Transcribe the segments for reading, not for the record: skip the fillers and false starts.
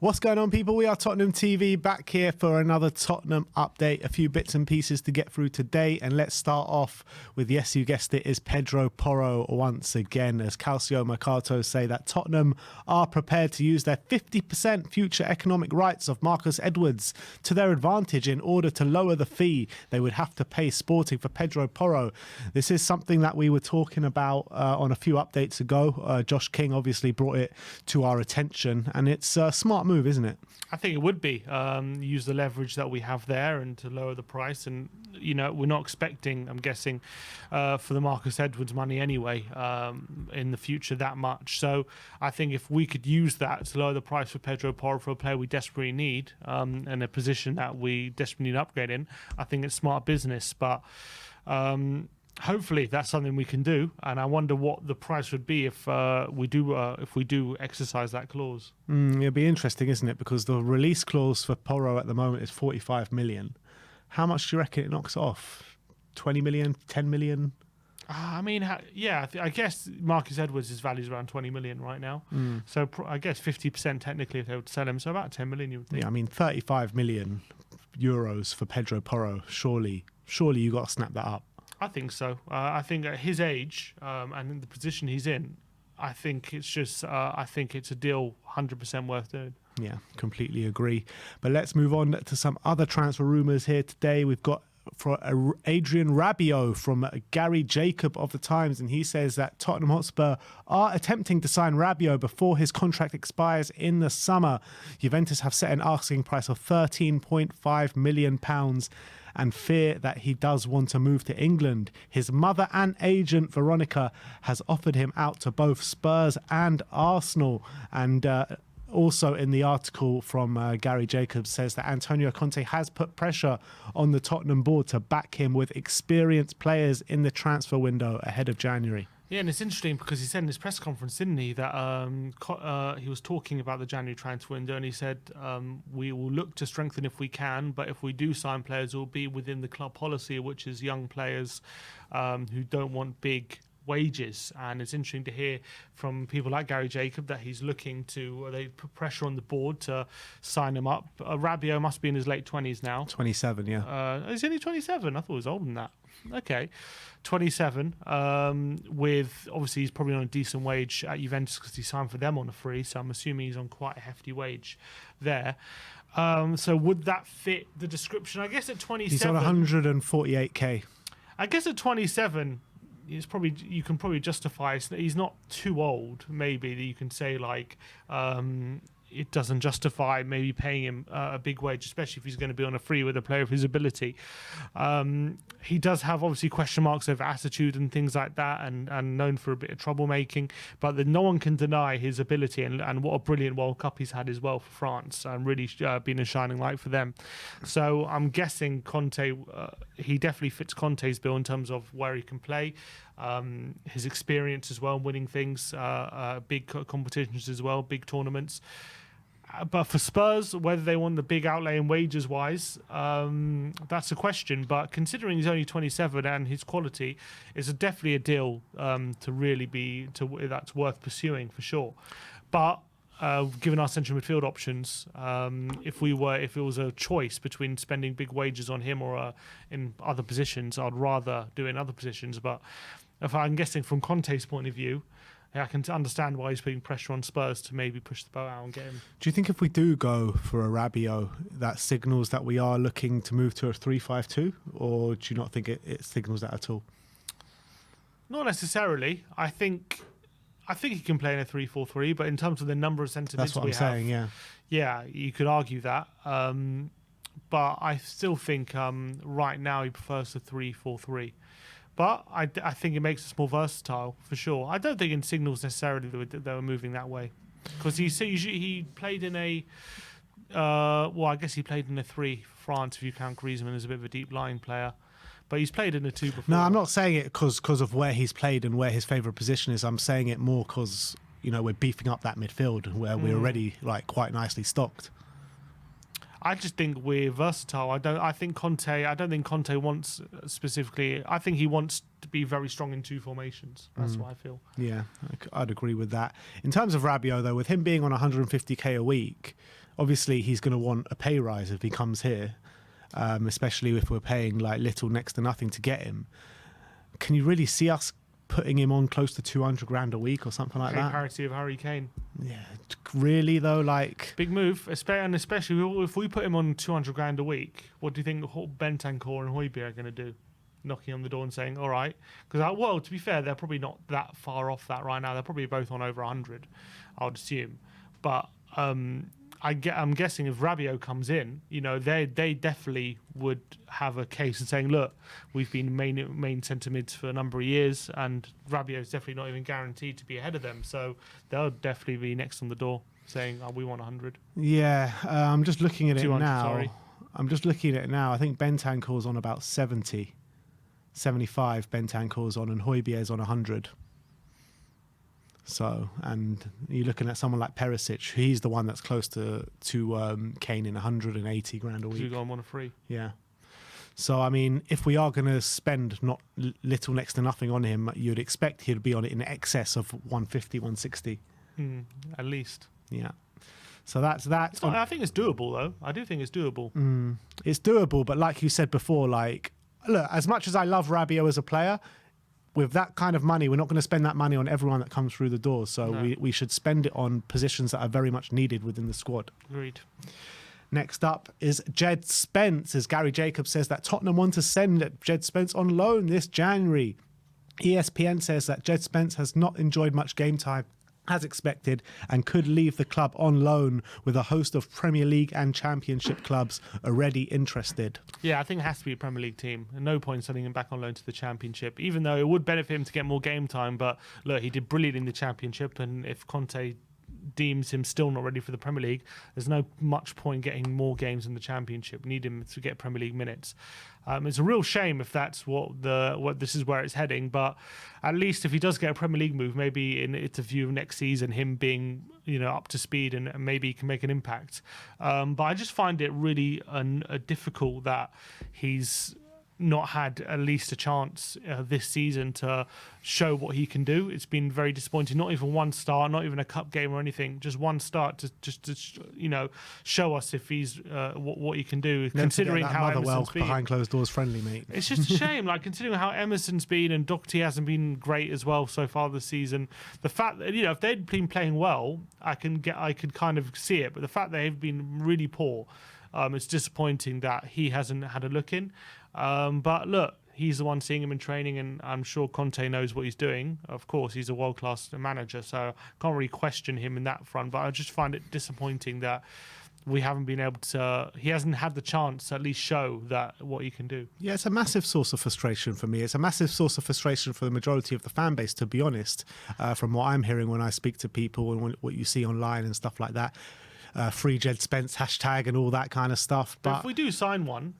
What's going on, people? We are Tottenham TV, back here for another Tottenham update. A few bits and pieces to get through today, and let's start off with, yes, you guessed it, is Pedro Porro once again, as Calcio Mercato say that Tottenham are prepared to use their 50% future economic rights of Marcus Edwards to their advantage in order to lower the fee they would have to pay Sporting for Pedro Porro. This is something that we were talking about on a few updates ago. Josh King obviously brought it to our attention, and it's a smart move, isn't it? I think it would be. Use the leverage that we have there and to lower the price. And, you know, we're not expecting, I'm guessing, for the Marcus Edwards money anyway in the future that much. So I think if we could use that to lower the price for Pedro Porro, for a player we desperately need and a position that we desperately need to upgrade in, I think it's smart business. But hopefully that's something we can do, and I wonder what the price would be if we do exercise that clause. It'll be interesting, isn't it? Because the release clause for Porro at the moment is 45 million. How much do you reckon it knocks off? 20 million, 10 million? I mean, yeah, I guess Marcus Edwards' value is around 20 million right now. So I guess 50% technically if they would sell him, so about 10 million you would think. Yeah, I mean, 35 million euros for Pedro Porro. Surely you got to snap that up. I think so. I think at his age and in the position he's in, I think it's just. I think it's a deal 100% worth doing. Yeah, completely agree. But let's move on to some other transfer rumours here today. We've got for Adrian Rabiot from Gary Jacob of the Times, and he says that Tottenham Hotspur are attempting to sign Rabiot before his contract expires in the summer. Juventus have set an asking price of £13.5 million and fear that he does want to move to England. His mother and agent, Veronica, has offered him out to both Spurs and Arsenal. And also in the article from Gary Jacobs says that Antonio Conte has put pressure on the Tottenham board to back him with experienced players in the transfer window ahead of January. Yeah, and it's interesting because he said in his press conference, didn't he, that he was talking about the January transfer window, and he said we will look to strengthen if we can, but if we do sign players, it will be within the club policy, which is young players who don't want big wages. And it's interesting to hear from people like Gary Jacob that he's looking to, they put pressure on the board to sign him up. Rabiot must be in his late 20s now. 27, yeah. Is he only 27? I thought he was older than that. Okay. 27, with obviously he's probably on a decent wage at Juventus because he signed for them on a free, so I'm assuming he's on quite a hefty wage there. So would that fit the description? I guess at 27... He's on 148k. I guess at 27... you can probably justify. He's not too old, maybe, that you can say like it doesn't justify maybe paying him a big wage, especially if he's going to be on a free with a player of his ability. He does have obviously question marks over attitude and things like that, and known for a bit of troublemaking, but no one can deny his ability and what a brilliant World Cup he's had as well for France, and really been a shining light for them. So I'm guessing Conte, he definitely fits Conte's bill in terms of where he can play, his experience as well, winning things, big competitions as well, big tournaments. But for Spurs, whether they want the big outlay in wages wise, that's a question. But considering he's only 27 and his quality, it's definitely a deal to really be that's worth pursuing for sure. But given our central midfield options, if it was a choice between spending big wages on him or in other positions, I'd rather do it in other positions. But if I'm guessing from Conte's point of view, I can understand why he's putting pressure on Spurs to maybe push the boat out and get him. Do you think if we do go for a Rabiot, that signals that we are looking to move to a 3-5-2, or do you not think it signals that at all? Not necessarily. I think he can play in a 3-4-3, but in terms of the number of centre mids we have, saying, yeah, you could argue that. But I still think right now he prefers the 3-4-3. But I think it makes us more versatile, for sure. I don't think it signals necessarily that they were moving that way. Because he played in a... I guess he played in a 3 for France, if you count Griezmann as a bit of a deep-lying player. But he's played in a 2 before. No, I'm not saying it because of where he's played and where his favourite position is. I'm saying it more because, you know, we're beefing up that midfield where we're already like quite nicely stocked. I just think we're versatile. I don't think Conte wants specifically. I think he wants to be very strong in 2 formations. That's what I feel. Yeah, I'd agree with that. In terms of Rabiot, though, with him being on 150k a week, obviously he's going to want a pay rise if he comes here, especially if we're paying like little, next to nothing to get him. Can you really see us putting him on close to 200 grand a week or something like that? Parity of Harry Kane. Yeah, really though, like big move, and especially if we put him on 200 grand a week. What do you think Bentancur and Højbjerg are going to do? Knocking on the door and saying, all right. Because, well, to be fair, they're probably not that far off that right now. They're probably both on over 100, I would assume. But I'm guessing if Rabiot comes in, you know, they definitely would have a case in saying, look, we've been main centre mids for a number of years, and Rabiot's definitely not even guaranteed to be ahead of them. So they'll definitely be next on the door saying, oh, we want 100. Yeah, I'm just looking at it now. Sorry. I'm just looking at it now. I think Bentancur's on about 70. 75 Bentancur's on, and Højbjerg's on 100. So, and you're looking at someone like Perisic. He's the one that's close to Kane in 180 grand a week. You got him on a free. Yeah. So, I mean, if we are going to spend not little, next to nothing on him, you'd expect he'd be on it in excess of 150, 160. At least. Yeah. So that's that. I think it's doable, though. I do think it's doable. It's doable, but like you said before, like, look, as much as I love Rabiot as a player, with that kind of money, we're not going to spend that money on everyone that comes through the door. So we should spend it on positions that are very much needed within the squad. Agreed. Next up is Jed Spence, as Gary Jacobs says that Tottenham want to send Jed Spence on loan this January. ESPN says that Jed Spence has not enjoyed much game time as expected and could leave the club on loan, with a host of Premier League and Championship clubs already interested. Yeah, I think it has to be a Premier League team. No point sending him back on loan to the Championship, even though it would benefit him to get more game time. But look, he did brilliant in the Championship, and if Conte deems him still not ready for the Premier League, there's no much point getting more games in the Championship. Need him to get Premier League minutes. It's a real shame if that's what this is where it's heading. But at least if he does get a Premier League move, maybe it's a view of next season, him being up to speed and maybe he can make an impact. But I just find it really difficult that he's not had at least a chance this season to show what he can do. It's been very disappointing. Not even one start, not even a cup game or anything. Just one start to show us if he's what he can do. Never considering how Motherwell Emerson's been behind closed doors friendly, mate. It's just a shame, like considering how Emerson's been and Doherty hasn't been great as well so far this season. The fact that if they'd been playing well, I could kind of see it. But the fact that they've been really poor, it's disappointing that he hasn't had a look in. But look, he's the one seeing him in training, and I'm sure Conte knows what he's doing. Of course, he's a world-class manager, so I can't really question him in that front. But I just find it disappointing that we haven't been able to. He hasn't had the chance to at least show that what he can do. Yeah, it's a massive source of frustration for me. It's a massive source of frustration for the majority of the fan base, to be honest, from what I'm hearing when I speak to people and what you see online and stuff like that. Free Jed Spence hashtag and all that kind of stuff. But if we do sign one,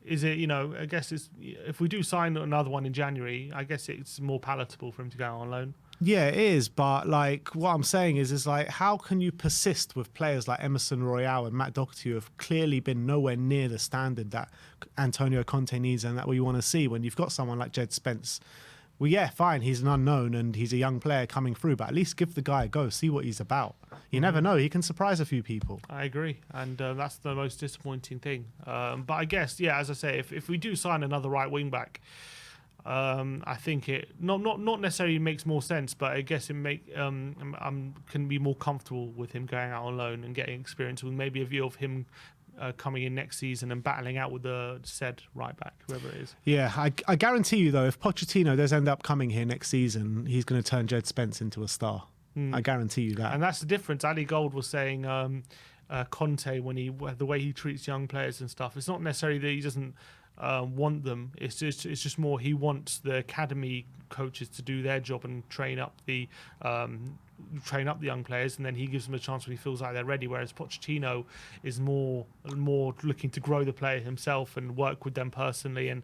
is it, I guess it's, if we do sign another one in January, I guess it's more palatable for him to go on loan. Yeah, it is. But like what I'm saying is like, how can you persist with players like Emerson Royale and Matt Doherty, who have clearly been nowhere near the standard that Antonio Conte needs and that we want to see, when you've got someone like Jed Spence? Well, yeah, fine, he's an unknown and he's a young player coming through, but at least give the guy a go, see what he's about. You never know, he can surprise a few people. I agree, and that's the most disappointing thing. But I guess, yeah, as I say, if we do sign another right wing back, I think it not necessarily makes more sense, but I guess it can be more comfortable with him going out on loan and getting experience, with maybe a view of him coming in next season and battling out with the said right back, whoever it is. Yeah, I guarantee you though, if Pochettino does end up coming here next season, he's going to turn Jed Spence into a star. I guarantee you that. And that's the difference. Ali Gold was saying Conte, the way he treats young players and stuff, it's not necessarily that he doesn't want them. It's just more he wants the academy coaches to do their job and train up the young players, and then he gives them a chance when he feels like they're ready. Whereas Pochettino is more looking to grow the player himself and work with them personally and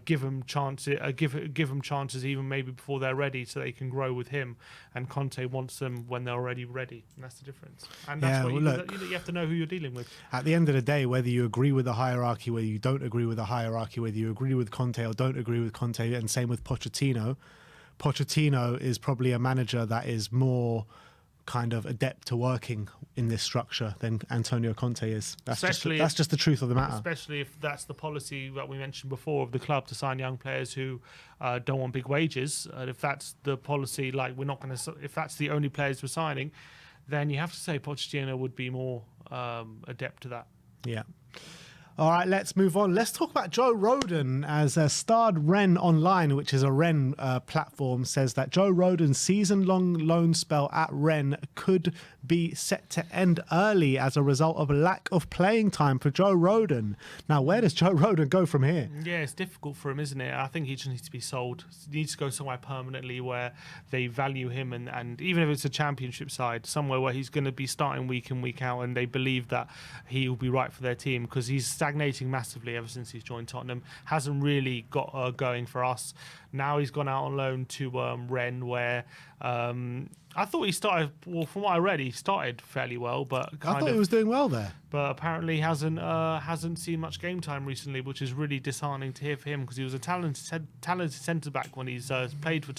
give them chances even maybe before they're ready, so they can grow with him. And Conte wants them when they're already ready, and that's the difference. And that's you have to know who you're dealing with. At the end of the day, whether you agree with the hierarchy, whether you don't agree with the hierarchy, whether you agree with Conte or don't agree with Conte, and same with Pochettino is probably a manager that is more kind of adept to working in this structure than Antonio Conte is. That's just the truth of the matter. Especially if that's the policy that we mentioned before of the club, to sign young players who don't want big wages. If that's the policy, like if that's the only players we're signing, then you have to say Pochettino would be more adept to that. Yeah. All right, let's move on. Let's talk about Joe Rodon, as Starred Ren Online, which is a Ren platform, says that Joe Rodon's season-long loan spell at Ren could be set to end early as a result of lack of playing time for Joe Rodon. Now, where does Joe Rodon go from here? Yeah, it's difficult for him, isn't it? I think he just needs to be sold. He needs to go somewhere permanently where they value him, and even if it's a championship side, somewhere where he's going to be starting week in, week out, and they believe that he will be right for their team, because he's stagnating massively ever since he's joined Tottenham. Hasn't really got going for us. Now he's gone out on loan to Rennes, where I thought he started. Well, from what I read, he started fairly well, but I thought he was doing well there. But apparently hasn't seen much game time recently, which is really disheartening to hear for him, because he was a talented centre back when he's played for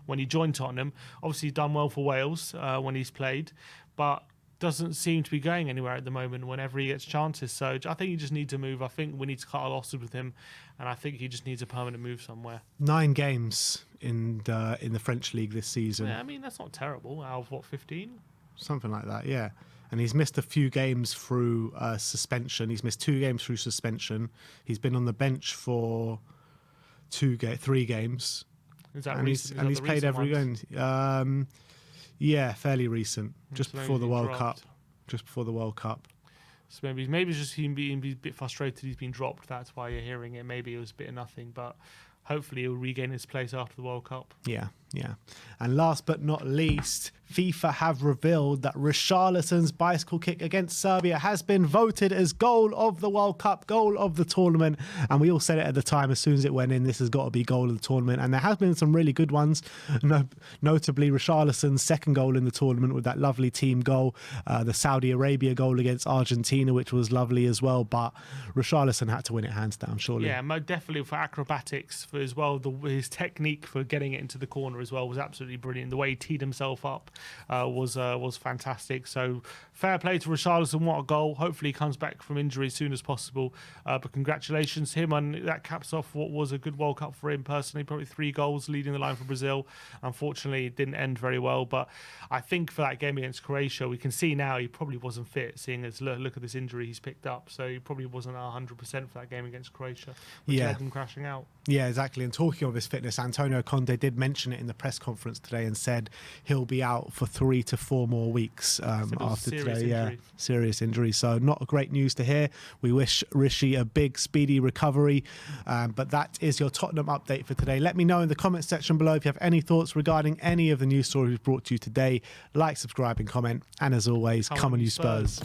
when he joined Tottenham. Obviously, he's done well for Wales when he's played, but doesn't seem to be going anywhere at the moment whenever he gets chances. So I think you just need to move. I think we need to cut our losses with him, and I think he just needs a permanent move somewhere. 9 games in the French league this season. Yeah, I mean, that's not terrible. Out of what, 15? Something like that, yeah. And he's missed a few games through suspension. He's missed 2 games through suspension. He's been on the bench for 3 games. Is that and recent? And he's played every game. Yeah, fairly recent, just before the World Cup. Just before the World Cup. So maybe it's just him being a bit frustrated he's been dropped. That's why you're hearing it. Maybe it was a bit of nothing, but hopefully he'll regain his place after the World Cup. Yeah. And last but not least, FIFA have revealed that Richarlison's bicycle kick against Serbia has been voted as goal of the World Cup, goal of the tournament. And we all said it at the time, as soon as it went in, this has got to be goal of the tournament. And there has been some really good ones, notably Richarlison's second goal in the tournament with that lovely team goal, the Saudi Arabia goal against Argentina, which was lovely as well. But Richarlison had to win it hands down, surely. Yeah, definitely for acrobatics as well. His technique for getting it into the corner as well was absolutely brilliant. The way he teed himself up was fantastic. So fair play to Richarlison. What a goal. Hopefully he comes back from injury as soon as possible. But congratulations to him, and that caps off what was a good World Cup for him personally. Probably 3 goals leading the line for Brazil. Unfortunately, it didn't end very well. But I think for that game against Croatia, we can see now he probably wasn't fit, seeing as look at this injury he's picked up. So he probably wasn't 100% for that game against Croatia, which led him crashing out. Yeah, exactly. And talking of his fitness, Antonio Conte did mention it in the press conference today and said he'll be out for 3 to 4 more weeks after today. Injury. Yeah, serious injury. So not great news to hear. We wish Rishi a big, speedy recovery. But that is your Tottenham update for today. Let me know in the comments section below if you have any thoughts regarding any of the news stories brought to you today. Like, subscribe and comment. And as always, come on you Spurs.